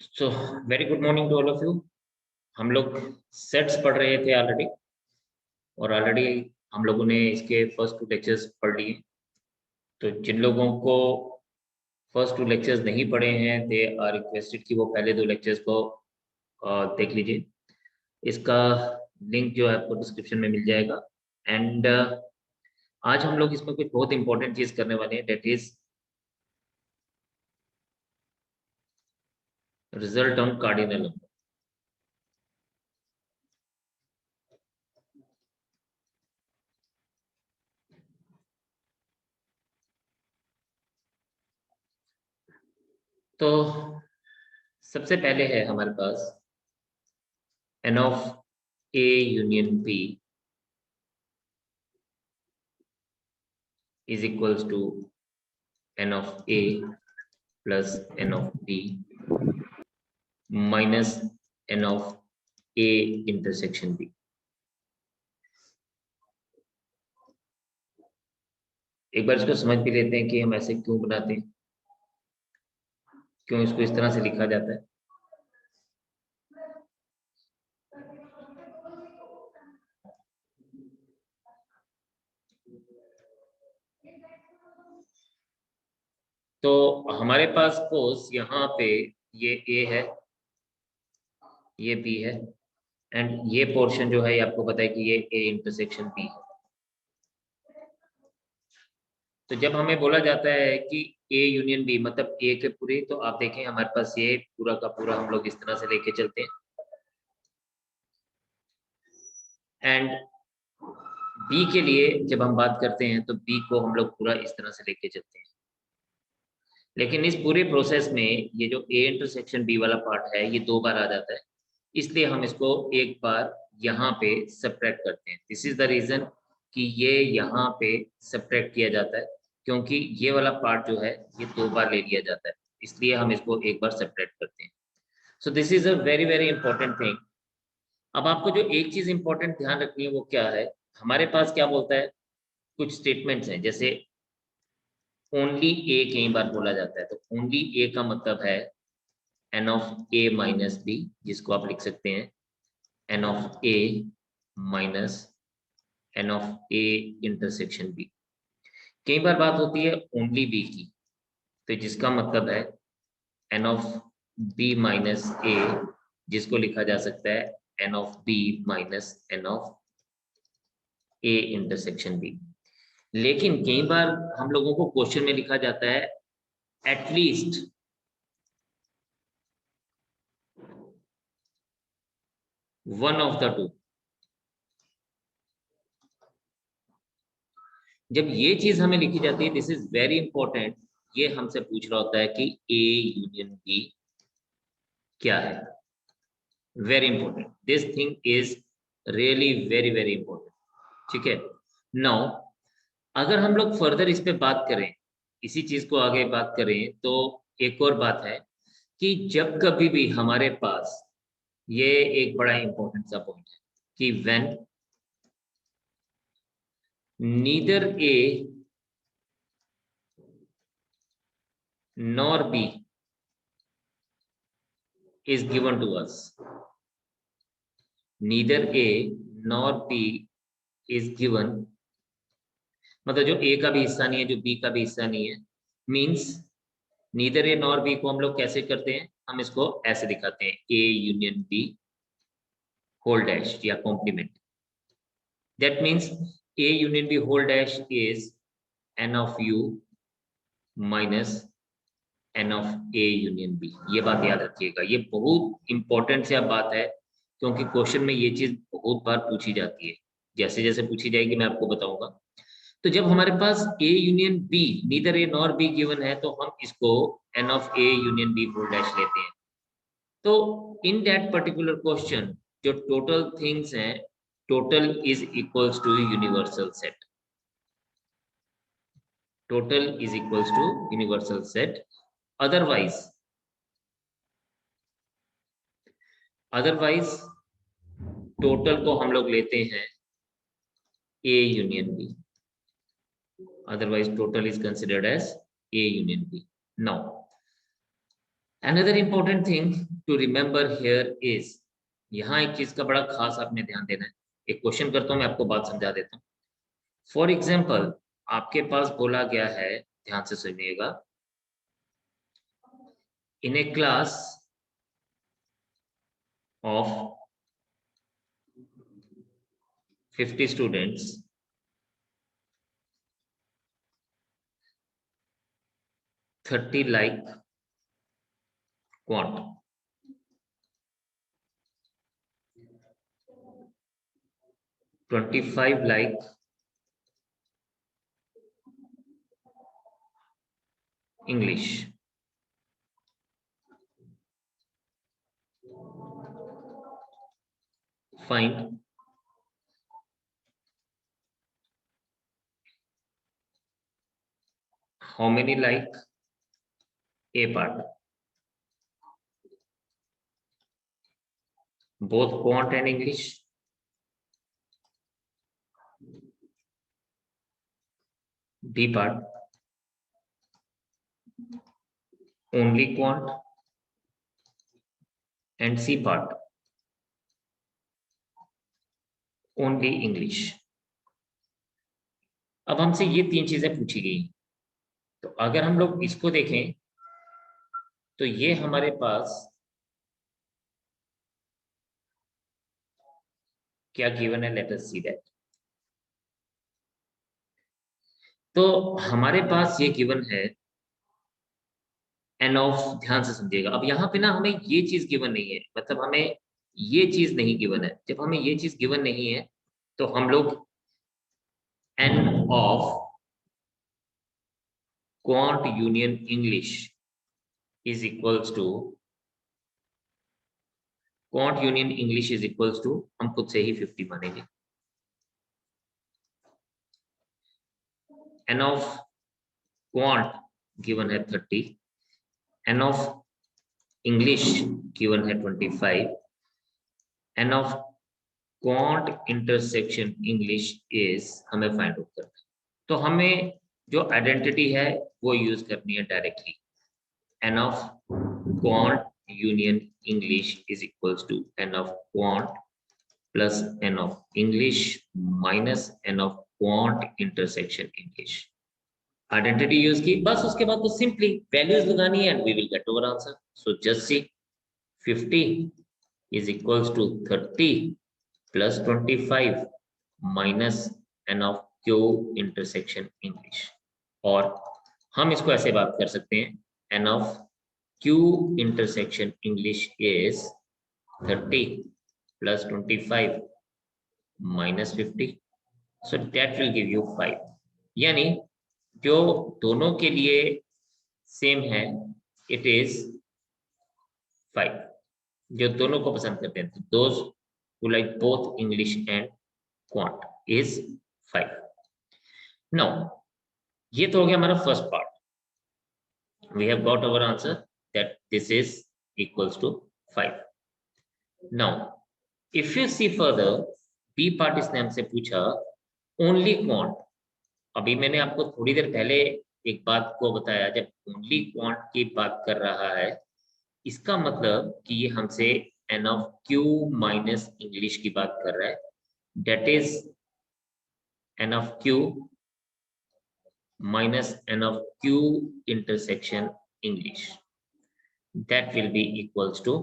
So very good morning to all of you. हम लोग sets पढ़ रहे थे ऑलरेडी, और ऑलरेडी हम लोगों ने इसके फर्स्ट 2 लेक्चर्स पढ़ लिए। तो जिन लोगों को फर्स्ट 2 लेक्चर्स नहीं पढ़े हैं, दे आर रिक्वेस्टेड कि वो पहले 2 लेक्चर्स को देख लीजिए। इसका लिंक जो है आपको डिस्क्रिप्शन में मिल जाएगा। एंड आज हम लोग इसमें कुछ बहुत इंपॉर्टेंट चीज करने वाले हैं, that is result on cardinal number. तो सबसे पहले है हमारे पास n of A union B is equals to n of A plus n of B minus n of A intersection B। एक बार इसको समझ भी लेते हैं कि हम ऐसे क्यों बनाते हैं, क्यों इसको इस तरह से लिखा जाता है। तो हमारे पास सपोज यहाँ पे ये A है, ये B है, एंड ये पोर्शन जो है ये आपको पता है कि ये A इंटरसेक्शन B है। तो जब हमें बोला जाता है कि A यूनियन B मतलब A के पूरे, तो आप देखें हमारे पास ये पूरा का पूरा हम लोग इस तरह से लेके चलते हैं, एंड B के लिए जब हम बात करते हैं तो B को हम लोग पूरा इस तरह से लेके चलते हैं। लेकिन इस पूरे प्रोसेस में ये जो A इंटरसेक्शन B वाला पार्ट है ये 2 बार आ जाता है, इसलिए हम इसको एक बार यहाँ पे सब्ट्रैक्ट करते हैं। दिस इज द रीजन कि ये यहाँ पे सब्ट्रैक्ट किया जाता है, क्योंकि ये वाला पार्ट जो है ये 2 बार ले लिया जाता है, इसलिए हम इसको एक बार सब्ट्रैक्ट करते हैं। So this is a very very important thing. अब आपको जो एक चीज इंपॉर्टेंट ध्यान रखनी है वो क्या है, हमारे पास क्या बोलता है, कुछ स्टेटमेंट्स हैं, जैसे ओनली ए कई बार बोला जाता है। तो ओनली ए का मतलब है n of a minus b, जिसको आप लिख सकते हैं n of a minus n of a intersection b। कई बार बात होती है ओनली b की, तो जिसका मतलब है n of b minus a, जिसको लिखा जा सकता है n of b minus n of a intersection b। लेकिन कई बार हम लोगों को क्वेश्चन में लिखा जाता है at least one of the two. जब ये चीज हमें लिखी जाती है, दिस इज वेरी इंपॉर्टेंट, ये हमसे पूछ रहा होता है कि ए यूनियन बी क्या है। Very important, this thing is really very very important. ठीक है, नाउ अगर हम लोग फर्दर इस पे बात करें, इसी चीज को आगे बात करें, तो एक और बात है कि जब कभी भी हमारे पास, ये एक बड़ा इंपॉर्टेंट सा पॉइंट है कि when neither A nor b is given to us, neither a nor b is given, मतलब जो a का भी हिस्सा नहीं है, जो b का भी हिस्सा नहीं है, means neither A nor B को हम लोग कैसे करते हैं, हम इसको ऐसे दिखाते हैं a union b whole dash या complement. That means a union b whole dash is n of u minus n of a union b। ये बात याद रखिएगा, ये बहुत इंपॉर्टेंट सी बात है, क्योंकि क्वेश्चन में ये चीज बहुत बार पूछी जाती है। जैसे जैसे पूछी जाएगी मैं आपको बताऊंगा। तो जब हमारे पास a union b, neither a nor b given है, तो हम इसको n of a union b whole dash लेते हैं। तो इन दैट पर्टिकुलर क्वेश्चन जो टोटल थिंग्स हैं, total is equals to universal set, total is equals to universal set. Otherwise otherwise total को हम लोग लेते हैं A union B, otherwise total is considered as A union B। now Another important thing to remember here is, यहाँ एक चीज का बड़ा खास आपने ध्यान देना है। एक क्वेश्चन करता हूं, मैं आपको बात समझा देता हूँ। फॉर एग्जाम्पल, आपके पास बोला गया है, ध्यान से सुनिएगा, इन a class of 50 students, 30 like quant, 25 like English, find how many like A part, both quant and English, B part, only quant, and C part, only English। अब हमसे ये तीन चीजें पूछी गई, तो अगर हम लोग इसको देखें तो ये हमारे पास क्या गिवन है, लेट अस सी दैट। तो हमारे पास ये गिवन है एन ऑफ, ध्यान से समझिएगा। अब यहाँ पे ना हमें ये चीज गिवन नहीं है, मतलब हमें ये चीज नहीं गिवन है। जब हमें ये चीज गिवन नहीं है तो हम लोग N of quant union English is equals to, quant union English is equals to, हम खुद से ही 50 मानेंगे। एन ऑफ क्वांट गिवन है 30, एन ऑफ इंग्लिश गिवन है 25, N of quant intersection English is, हमें फाइंड आउट करना है। तो हमें जो आइडेंटिटी है वो यूज करनी है directly. N of quant union English is equals to N of quant plus N of English minus N of quant intersection English. Identity use की, बस उसके बाद तो सिंपली वैल्यूज लगानी है and we will get our answer. So just see 50 is equals to 30 plus 25 minus n of q intersection English। और हम इसको ऐसे बात कर सकते हैं, n of q intersection English is 30 plus 25 minus 50, so that will give you 5। यानी जो दोनों के लिए सेम है, इट इज 5। जो दोनों को पसंद करते हैं, those who like both English and quant is 5। Now ये तो हो गया हमारा first part. We have got our answer that this is equals to 5। Now if you see further, B part इसने हमसे पूछा only quant। अभी मैंने आपको थोड़ी देर पहले एक बात को बताया, जब only quant की बात कर रहा है इसका मतलब कि ये हमसे N of Q minus English की बात कर रहा है, that is N of Q minus N of Q intersection English, that will be equals to,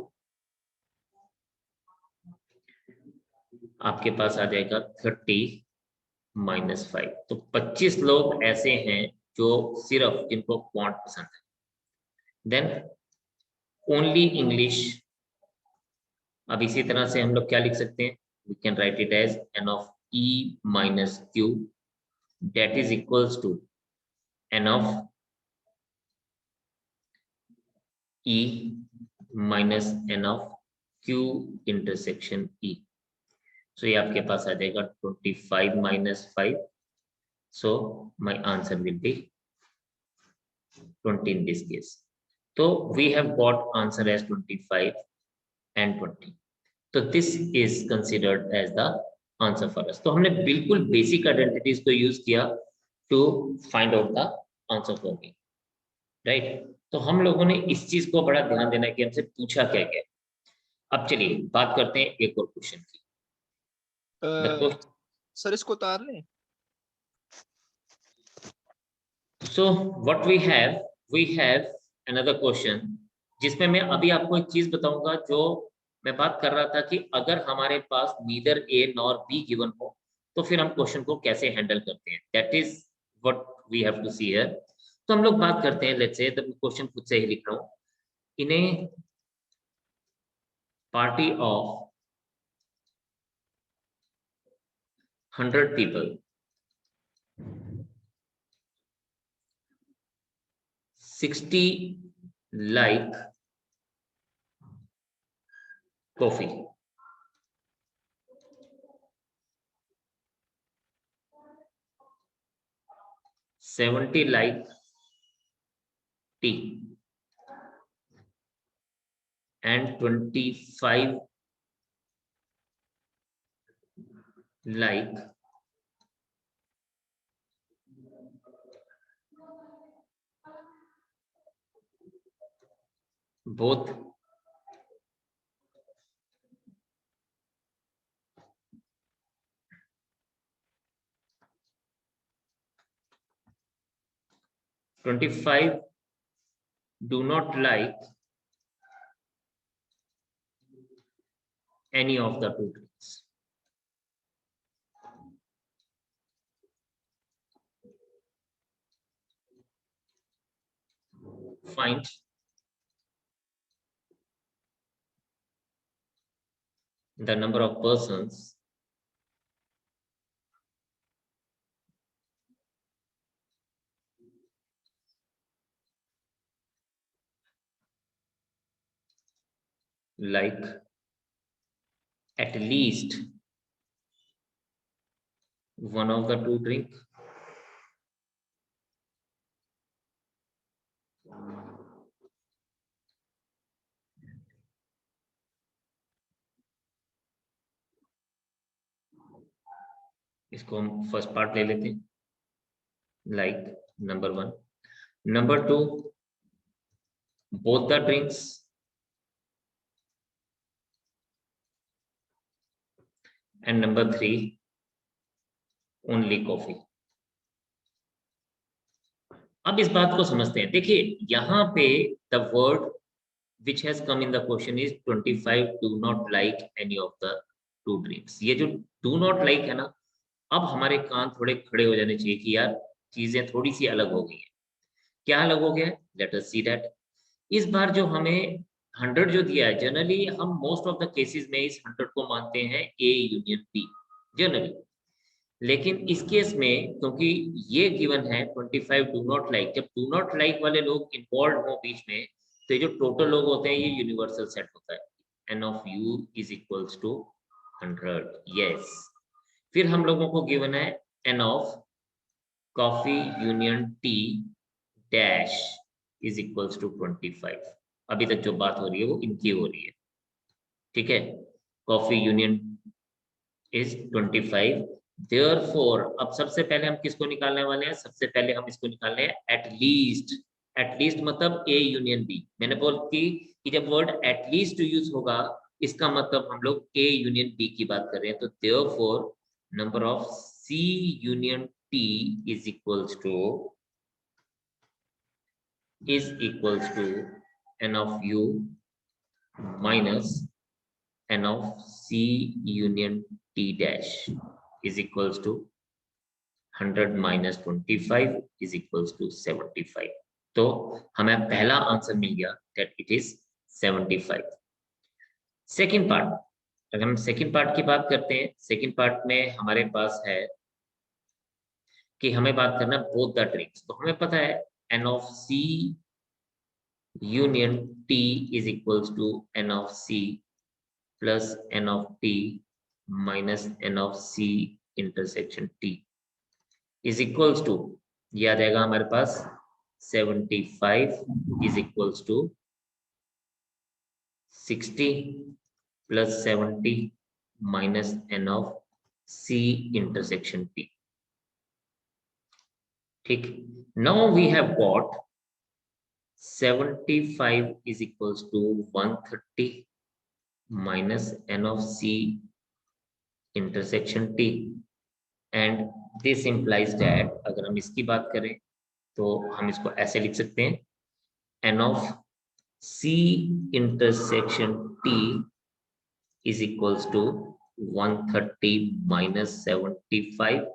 आपके पास आ जाएगा 30 माइनस 5। तो 25 लोग ऐसे हैं जो सिर्फ जिनको क्वांट पसंद है। देन ओनली इंग्लिश, अब इसी तरह से हम लोग क्या लिख सकते हैं, we can write it as N of E minus Q, that is equals to N of E minus N of Q intersection E. So ये आपके पास आ जाएगा 25 minus 5, so my answer will be 20 in this case. तो we have got answer as 25 and 20। तो this is considered as the answer for us. तो हमने बिल्कुल बेसिक आइडेंटिटीज को यूज किया to find out the answer for me, right. तो हम लोगों ने इस चीज को बड़ा ध्यान देना है कि हमसे पूछा क्या गया। अब चलिए बात करते हैं एक और क्वेश्चन की। सर इसको उतार लें। So what we have another question, जिसमें मैं अभी आपको एक चीज बताऊंगा जो मैं बात कर रहा था कि अगर हमारे पास neither A nor B given हो तो फिर हम क्वेश्चन को कैसे हैंडल करते हैं। That is what we have to see here. तो हम लोग बात करते हैं, लेट्स से क्वेश्चन खुद से ही लिख रहा हूं। इन ए party of 100 people, 60 like coffee, 70 like tea, and 25 like both (25) do not like any of the two drinks. Find the number of persons like at least one of the two drink. इसको हम first part ले लेते हैं, like number 1. Number 2, both the drinks. And number 3, only coffee. अब इस बात को समझते हैं। देखिए यहाँ पे the word which has come in the question is 25 do not like any of the two drinks. ये जो do not like है ना, अब हमारे कान थोड़े खड़े हो जाने चाहिए कि यार चीजें थोड़ी सी अलग हो गई है। क्या अलग हो गया है? Let us see that. इस बार जो हमें 100 जो दिया है, जनरली हम मोस्ट ऑफ द केसेस में इस 100 को मानते हैं ए यूनियन बी जनरली। लेकिन इस केस में क्योंकि ये गिवन है 25 डू नॉट लाइक, जब डू नॉट लाइक वाले लोग इन्वॉल्व हो बीच में तो ये जो टोटल लोग होते हैं ये यूनिवर्सल सेट होता है। N of U is equals to 100। Yes, फिर हम लोगों को गिवन है N of coffee union T dash is equals to 25। अभी तक जो बात हो रही है वो इनकी हो रही है, ठीक है। Coffee union is 25। Therefore, अब सबसे पहले हम किसको निकालने वाले हैं? सबसे पहले हम इसको निकालने हैं एटलीस्ट। एटलीस्ट मतलब ए यूनियन बी। मैंने बोल कि जब वर्ड एटलीस्ट यूज होगा इसका मतलब हम लोग ए यूनियन बी की बात कर रहे हैं। तो therefore number of C union T is equals to N of U minus N of C union T dash is equals to 100 minus 25 is equals to 75। तो हमें पहला आंसर मिल गया that it is 75। Second part, अगर हम second part की बात करते हैं, सेकंड पार्ट में हमारे पास है कि हमें बात करना बोथ द ड्रिंक्स। तो हमें पता है n of c union t is equals to n of c plus n of t minus n of c intersection t is equals to, ये आ जाएगा हमारे पास 75 is equals to 60 plus 70 minus N of C intersection T. ठीक, now we have got 75 is equals to 130 minus n of c intersection t, and this implies that अगर हम इसकी बात करें तो हम इसको ऐसे लिख सकते हैं, n of c intersection t is equals to 130 minus 75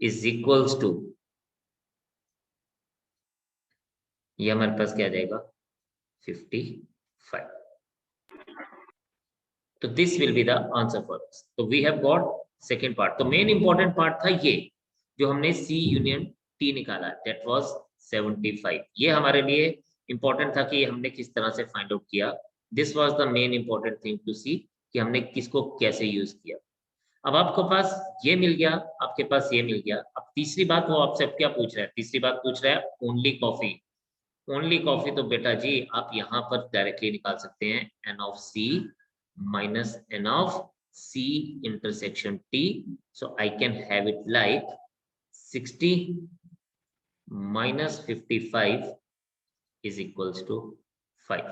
is equals to, ये हमारे पास क्या आ जाएगा 55. तो this will be the answer for us. तो we have got second part. तो मेन इंपॉर्टेंट पार्ट था ये जो हमने सी यूनियन टी निकाला, दैट वाज 75. ये हमारे लिए इंपॉर्टेंट था कि हमने किस तरह से फाइंड आउट किया. This was the main important thing to see कि हमने किसको कैसे यूज किया. अब आपके पास ये मिल गया, आपके पास ये मिल गया. अब तीसरी बात वो आपसे क्या पूछ रहा है, तीसरी बात पूछ रहा है ओनली कॉफी. ओनली कॉफी तो बेटा जी आप यहाँ पर डायरेक्टली निकाल सकते हैं, N of C minus n of c intersection t. So I can have it like 60 minus 55 is equals to 5.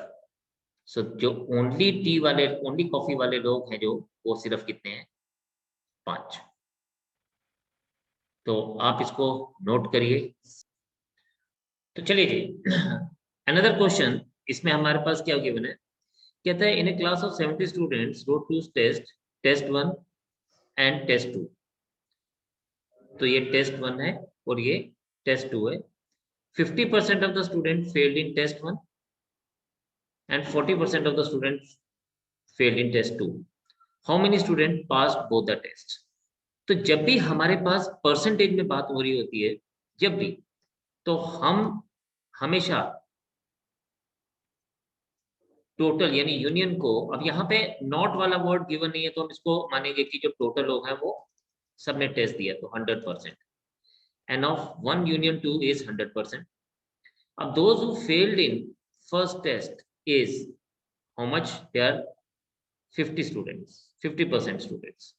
So जो only टी वाले, only कॉफी वाले लोग हैं जो, वो सिर्फ कितने हैं 5. तो आप इसको नोट करिए. तो चलिए जी अनदर क्वेश्चन. इसमें हमारे पास क्या गिवन है, कहता है in a class of 70 students wrote two test, test 1 and test 2. तो ये टेस्ट 1 है और ये टेस्ट 2 है. 50% of the student failed in test 1 and 40% of the student failed in test 2. How many student passed both the test. तो जब भी हमारे पास परसेंटेज में बात हो रही होती है, जब भी, तो हम हमेशा टोटल यानी यूनियन को, अब यहाँ पे नॉट वाला वर्ड गिवन नहीं है तो हम इसको मानेंगे कि जो टोटल लोग हैं वो सबने टेस्ट दिया तो 100%. N of 1 union 2 is 100%. अब those who failed in first test is how much, they are 50 students, 50% students.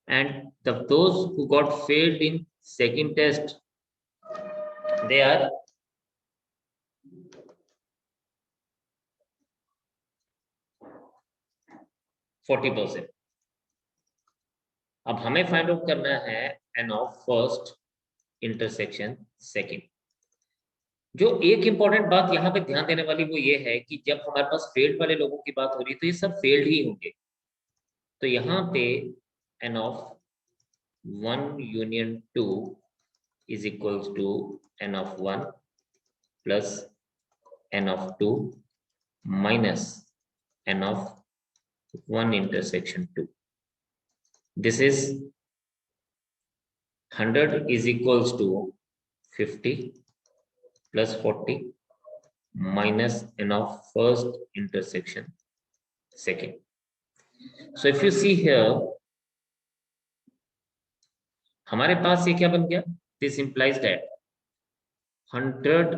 And those who got failed in second test they are 40%. अब हमें फाइंड आउट करना है N of first intersection second. जो एक important बात यहाँ पे ध्यान देने वाली वो ये है कि जब हमारे पास फेल्ड वाले लोगों की बात हो रही है तो ये सब फेल्ड ही होंगे. तो यहाँ पे N of 1 union 2 is equals to N of 1 plus N of 2 minus N of 1 intersection 2. This is 100 is equals to 50 plus 40 minus n of first intersection second. So if you see here, हमारे पास ये क्या बन गया, this implies that 100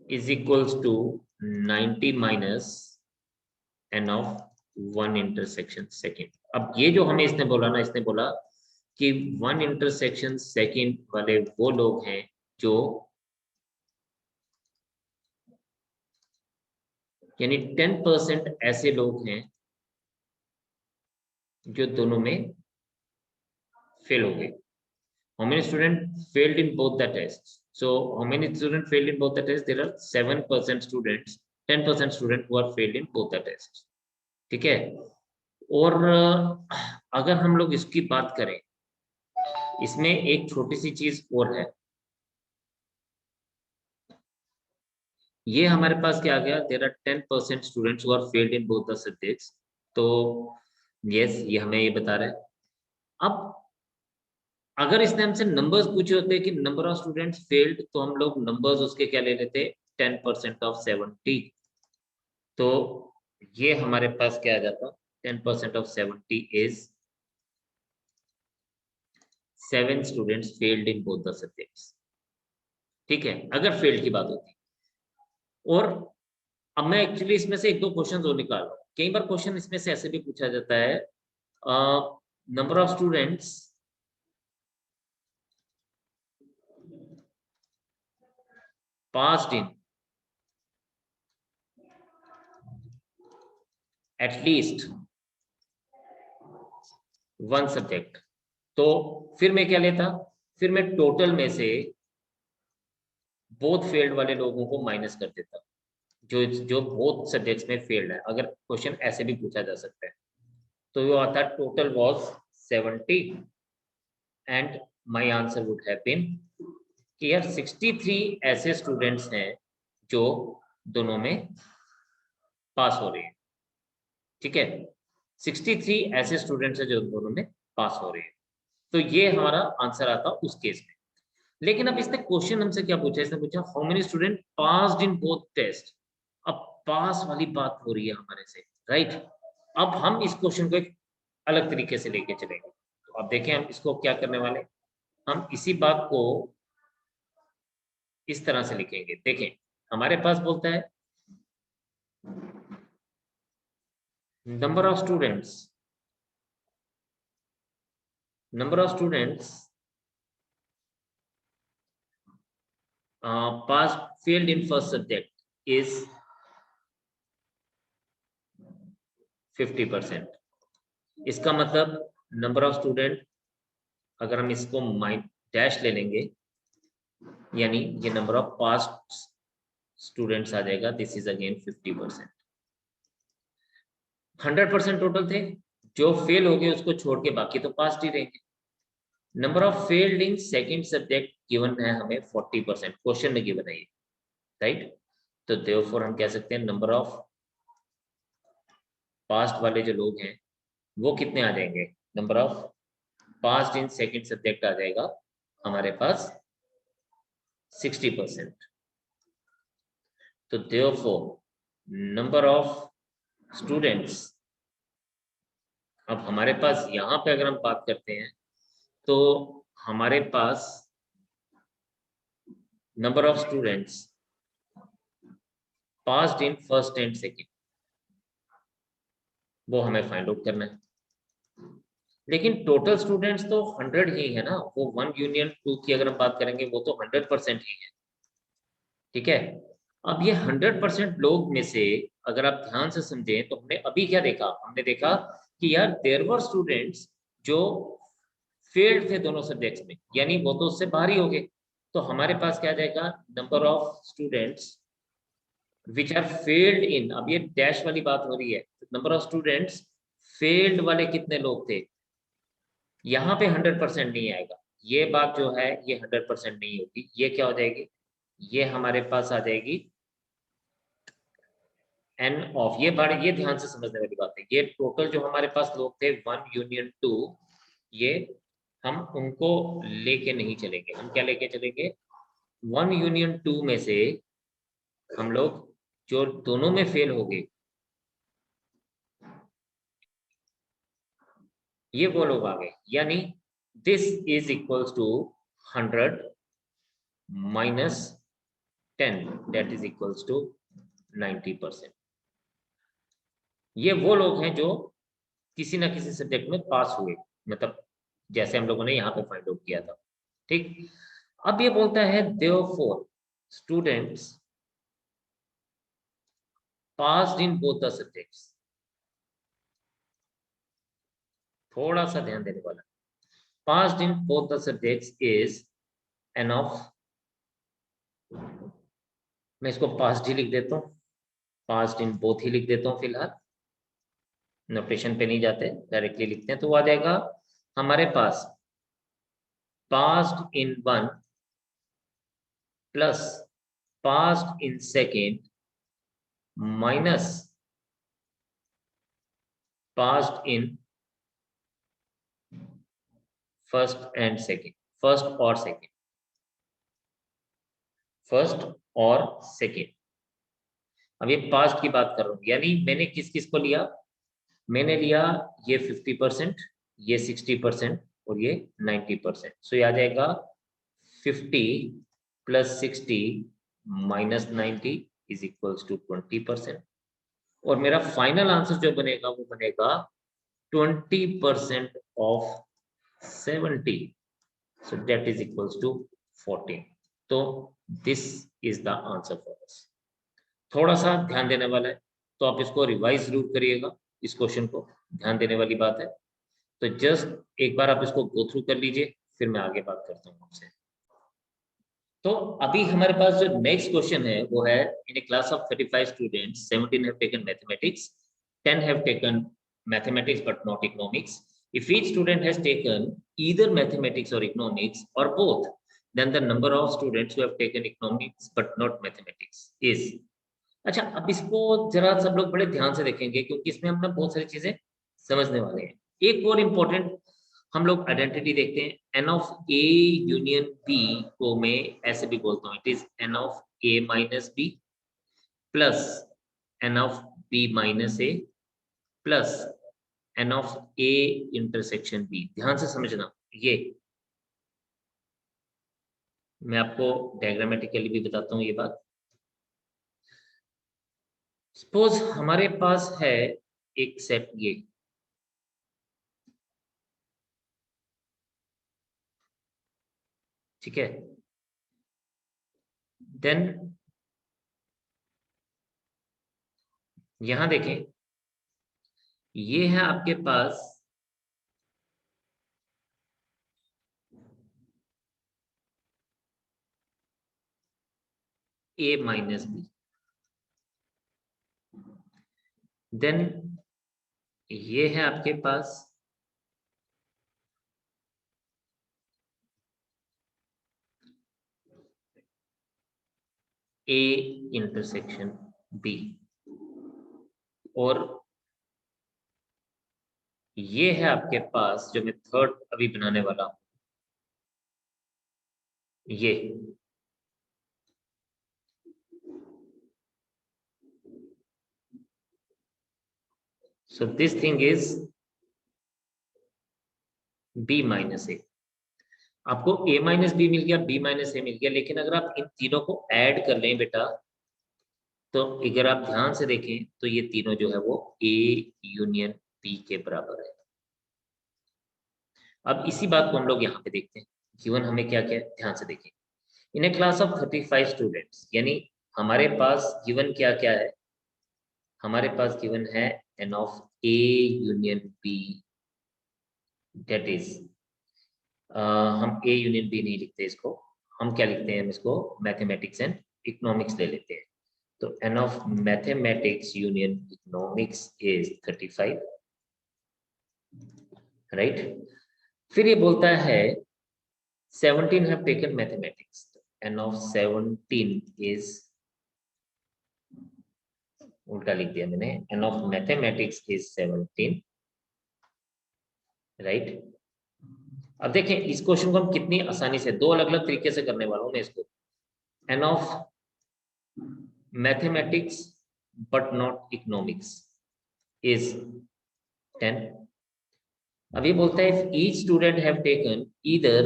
is equals to 90 minus n of 1 intersection second. अब ये जो हमें इसने बोला ना, इसने बोला कि 1 intersection second वाले वो लोग हैं जो यानी 10% ऐसे लोग हैं जो दोनों में फेल हो गए. How many students failed in both the tests? So how many students failed in both the tests? There are 7% students, 10% students who are failed in both the tests. ठीक है. और अगर हम लोग इसकी बात करें, इसमें एक छोटी सी चीज और है. ये हमारे पास क्या आ गया, there are 10% students who are failed in both the subjects. तो यस, ये हमें ये बता रहा है. अब अगर इसने हमसे नंबर्स पूछे होते कि नंबर ऑफ स्टूडेंट्स फेल्ड, तो हम लोग नंबर्स उसके क्या ले लेते, 10% ऑफ 70. तो ये हमारे पास क्या आ जाता, 10% of 70 is 7 students failed in both the subjects. ठीक है, अगर फेल्ड की बात होती. और अब मैं एक्चुअली इसमें से एक दो क्वेश्चन और निकाल रहा हूं. कई बार क्वेश्चन इसमें से ऐसे भी पूछा जाता है, number of students passed in at least one subject, तो फिर मैं क्या लेता, फिर मैं टोटल में से बोथ फेल्ड वाले लोगों को माइनस कर देता, जो जो बोथ सब्जेक्ट्स में फेल्ड है। अगर क्वेश्चन ऐसे भी पूछा जा सकता है, तो वो आता total was 70 and my answer would have been कि यार 63 ऐसे स्टूडेंट्स हैं जो दोनों में पास हो रहे हैं। ठीक है, 63 ऐसे स्टूडेंट्स हैं जो दोनों में पास हो रहे हैं। तो ये हमारा आंसर आता उस केस में। लेकिन अब इसने क्वेश्चन हमसे क्या पूछा, इसने पूछा how many student passed in both test. अब पास वाली बात हो रही है हमारे से, राइट। अब हम इस क्वेश्चन को एक अलग तरीके से लेके चलेंगे। तो अब देखें हम इसको क्या करने वाले, हम इसी बात को इस तरह से लिखेंगे। देखें हमारे पास बोलता है number of students passed failed in first subject is 50%। इसका मतलब नंबर ऑफ स्टूडेंट, अगर हम इसको डैश ले लेंगे, यानी ये नंबर ऑफ पास्ट स्टूडेंट्स आ जाएगा, दिस इज अगेन 50%। 100% टोटल थे, जो फेल हो गए उसको छोड़ के बाकी तो पास ही रहेंगे। Number of failed in second subject given है हमें 40%, क्वेश्चन में गिवन है ये, राइट। तो देयरफॉर हम कह सकते हैं नंबर ऑफ पास्ट वाले जो लोग हैं वो कितने आ जाएंगे, number of passed in second subject आ जाएगा हमारे पास 60%। तो देयरफॉर नंबर ऑफ स्टूडेंट्स, अब हमारे पास यहाँ पे अगर हम बात करते हैं तो हमारे पास number of students passed in first and second, वो हमें फाइंड आउट करना है। लेकिन टोटल स्टूडेंट्स तो 100 ही है ना, वो 1 यूनियन 2 की अगर हम बात करेंगे वो तो 100% ही है। ठीक है, अब ये 100% लोग में से अगर आप ध्यान से समझें तो हमने अभी क्या देखा, हमने देखा कि यार देयर वर स्टूडेंट्स जो फेल्ड थे दोनों सब्जेक्ट्स में, यानी वो तो उससे बाहर ही हो गए। तो हमारे पास क्या जाएगा, number of students which are failed in, अब ये डैश वाली बात हो रही है, नंबर ऑफ स्टूडेंट्स फेल्ड वाले कितने लोग थे, यहाँ पे 100% नहीं आएगा, ये बात जो है ये 100% नहीं होगी, ये क्या हो जाएगी, ये हमारे पास आ जाएगी एन ऑफ, ये बड़े, ये ध्यान से समझने वाली बात है। ये टोटल जो हमारे पास लोग थे 1 यूनियन 2, ये हम उनको लेके नहीं चलेंगे, हम क्या लेके चलेंगे, 1 यूनियन 2 में से हम लोग जो दोनों में फेल हो गए, ये वो लोग आ गए, यानी this is equals to 100 minus 10, that is equals to 90%। ये वो लोग हैं जो किसी ना किसी सब्जेक्ट में पास हुए, मतलब जैसे हम लोगों ने यहाँ पे फाइंड आउट किया था। ठीक, अब ये बोलता है therefore students passed in both the subjects, थोड़ा सा ध्यान देने वाला, passed in both the subjects is N of, मैं इसको पास्ड ही लिख देता हूँ, पास्ड इन बोथ ही लिख देता हूँ फिलहाल, नोटेशन पे नहीं जाते, डायरेक्टली लिखते हैं। तो वो आ जाएगा हमारे पास passed in one plus passed in second minus passed in first and second, first और सेकेंड, फर्स्ट और सेकेंड। अब ये पास्ट की बात कर रहा हूं, यानी मैंने किस किस को लिया, मैंने लिया ये 50%, ये 60% और ये 90%। सो ये आ जाएगा 50 plus 60 minus 90 is equals to 20%। और मेरा फाइनल आंसर जो बनेगा वो बनेगा 20% of 70, so that is equals to 14। तो this is the answer for us. थोड़ा सा ध्यान देने वाला है, तो आप इसको रिवाइज जरूर करिएगा, इस क्वेश्चन को, ध्यान देने वाली बात है। तो जस्ट एक बार आप इसको गो थ्रू कर लीजिए, फिर मैं आगे बात करता हूँ आपसे। तो अभी हमारे पास जो नेक्स्ट क्वेश्चन है वो है, in a class of 35 students 17 have taken mathematics, 10 have taken mathematics but not economics. If each student has taken either mathematics और इकोनॉमिक्स और both, then the number of students who have taken economics but not mathematics is। अच्छा, अब इसको जरा सब लोग बड़े ध्यान से देखेंगे, क्योंकि इसमें हम ना बहुत सारी चीजें समझने वाले हैं। एक और इम्पोर्टेंट हम लोग आइडेंटिटी देखते हैं, N of A union B को मैं ऐसे भी बोलता हूँ, it is N of A minus B plus N of B minus A plus N of A intersection B. ध्यान से समझना, ये मैं आपको डायग्रामेटिकली भी बताता हूँ ये बात। सपोज हमारे पास है एक सेट ये, ठीक है, देन यहां देखें, ये है आपके पास ए माइनस बी, देन ये है आपके पास ए इंटरसेक्शन बी, और ये है आपके पास जो मैं थर्ड अभी बनाने वाला हूं, ये। So this thing is B minus A. आपको a माइनस बी मिल गया, b माइनस ए मिल गया, लेकिन अगर आप इन तीनों को ऐड कर लें बेटा, तो अगर आप ध्यान से देखें तो ये तीनों जो है वो a यूनियन b के बराबर है। अब इसी बात को हम लोग यहाँ पे देखते हैं, गिवन हमें क्या क्या है, ध्यान से देखें। In a class of 35 students, यानी हमारे पास गिवन क्या क्या है, हमारे पास गिवन है N of A union B, that is हम ए यूनियन बी नहीं लिखते इसको, हम क्या लिखते हैं, हम इसको मैथमेटिक्स एंड इकोनॉमिक्स ले लेते हैं। तो N of mathematics union economics is 35, right. फिर ये बोलता है 17 have taken mathematics, n of 17 is, उल्टा लिख दिया मैंने, n of mathematics is 17, right. अब देखें इस क्वेश्चन को हम कितनी आसानी से दो अलग अलग तरीके से करने वाला हूं मैं इसको। n of mathematics but not economics is 10। अब ये बोलता है if each student have taken either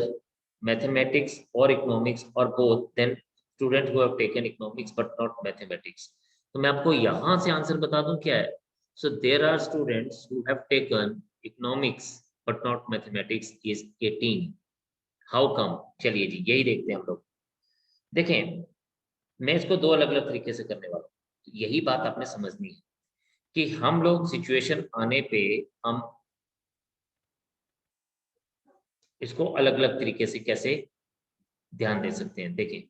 mathematics or economics or both, then student who have taken economics but not mathematics। तो मैं आपको यहां से आंसर बता दूं क्या है। So there are students who have taken economics but not mathematics is 18। How come? चलिए जी यही देखते हैं हम लोग। देखें मैं इसको दो अलग अलग तरीके से करने वाला हूँ, यही बात आपने समझनी है कि हम लोग सिचुएशन आने पे हम इसको अलग अलग तरीके से कैसे ध्यान दे सकते हैं। देखें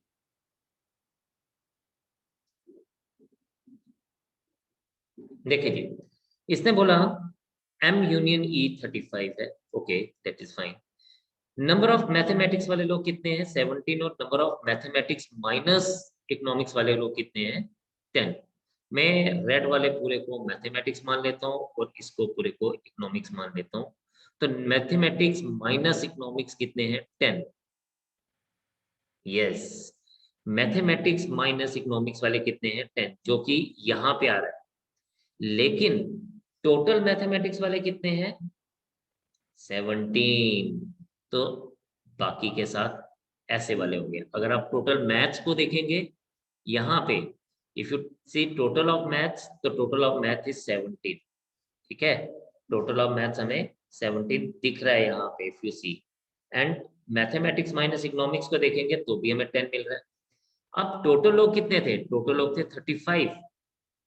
देखिए जी, इसने बोला M यूनियन E 35 है, okay that is fine. Number of mathematics वाले लोग कितने हैं, 17, और number of mathematics minus economics वाले लोग कितने हैं, 10। मैं रेड वाले पूरे को मैथमेटिक्स मान लेता हूँ और इसको पूरे को इकोनॉमिक्स मान लेता हूँ। तो मैथमेटिक्स माइनस इकोनॉमिक्स कितने हैं, 10। यस, मैथमेटिक्स माइनस इकोनॉमिक्स वाले कितने हैं, 10, जो कि यहाँ पे आ रहा है। लेकिन टोटल मैथमेटिक्स वाले कितने हैं, 17। तो बाकी के साथ ऐसे वाले होंगे। अगर आप टोटल मैथ्स को देखेंगे यहाँ पे, if you see total of maths, तो टोटल ऑफ मैथ इज 17, ठीक है। टोटल ऑफ मैथ्स हमें 17 दिख रहा है यहाँ पे, if you see. And mathematics minus economics को देखेंगे तो भी हमें 10 मिल रहा है। अब टोटल लोग कितने थे? टोटल लोग थे 35,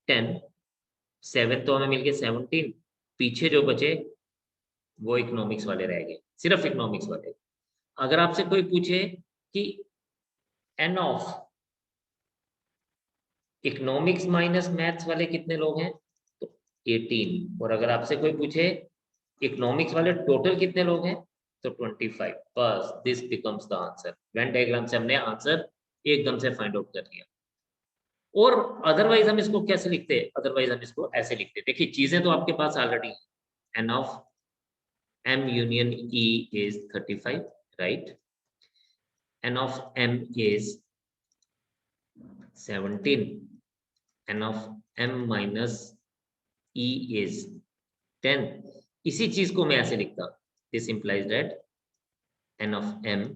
10, 7 तो हमें मिल गए 17, पीछे जो बचे वो इकोनॉमिक्स वाले रह गए, सिर्फ इकोनॉमिक्स वाले। अगर आपसे कोई पूछे कि N of economics minus maths वाले कितने लोग हैं, तो 18। और अगर आपसे कोई पूछे इकोनॉमिक्स वाले टोटल कितने लोग हैं, तो 25। बस this becomes the answer. Venn diagram से हमने आंसर एकदम से फाइंड आउट कर लिया। और अदरवाइज हम इसको कैसे लिखते हैं? अदरवाइज हम इसको ऐसे लिखते हैं, देखिए चीजें तो आपके पास ऑलरेडी है। N of M union E is 35, right? N of M is 17. N of M minus E is 10. इसी चीज को मैं ऐसे लिखता, this implies that N of M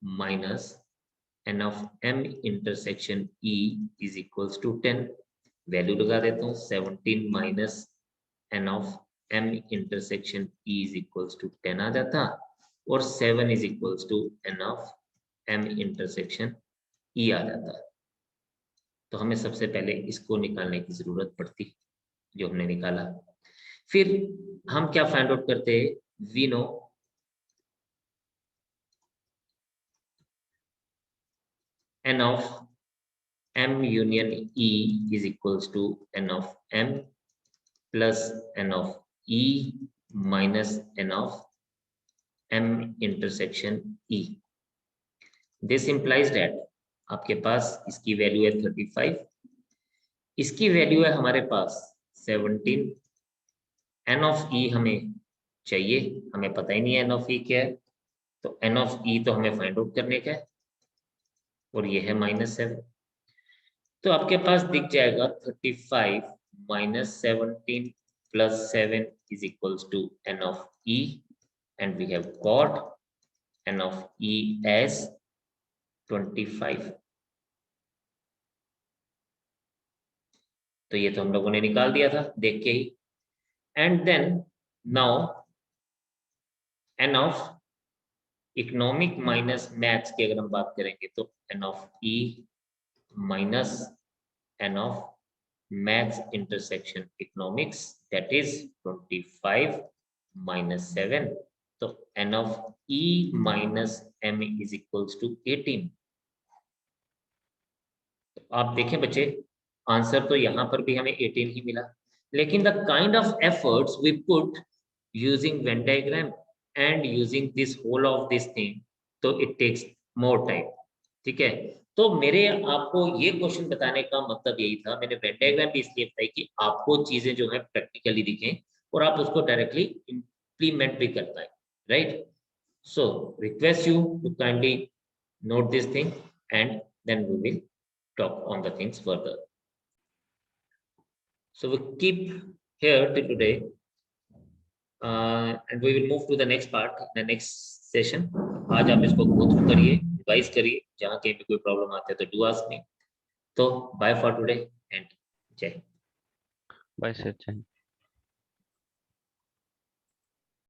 minus N of M intersection E is equals to 10. Value लगा देता हूँ, 17 minus N of M intersection E is equals to 10 आ जाता, और 7 is equals to N of M intersection E आ जाता। तो हमें सबसे पहले इसको निकालने की जरूरत पड़ती, जो हमने निकाला। फिर हम क्या फाइंड आउट करते हैं? We know N of M union E is equals to N of M plus N of E minus N of M intersection E. This implies that आपके पास इसकी वैल्यू है 35, इसकी वैल्यू है हमारे पास 17। N of E हमें चाहिए, हमें पता ही नहीं है N of E क्या है, तो N of E तो हमें फाइंड आउट करने का है, और ये है -7। तो आपके पास दिख जाएगा 35 minus 17 plus 7 is equals to N of E, and we have got N of E as 25। तो ये तो हम लोगों ने निकाल दिया था देख के ही। And then now N of economic minus maths की अगर हम बात करेंगे, तो N of E minus N of maths intersection economics, that is 25 minus 7, तो N of E minus M is equals to 18। तो आप देखें बच्चे, आंसर तो यहाँ पर भी हमें 18 ही मिला, लेकिन the kind of efforts we put using Venn diagram and using this whole of this thing, तो इट टेक्स मोर टाइम। ठीक है, तो मेरे आपको ये क्वेश्चन बताने का मतलब यही था, मैंने वेन डायग्राम भी इसलिए बताई कि आपको चीजें जो है प्रैक्टिकली दिखें और आप उसको डायरेक्टली इम्प्लीमेंट भी कर पाए, right? So request you to kindly note this thing, and then we will talk on the things further. So we keep here till today, and we will move to the next part, the next session. आज आप इसको go through करिए, revise करिए, जहाँ कहीं भी कोई problem आते हैं तो do ask me. तो bye for today and जय। Bye sir.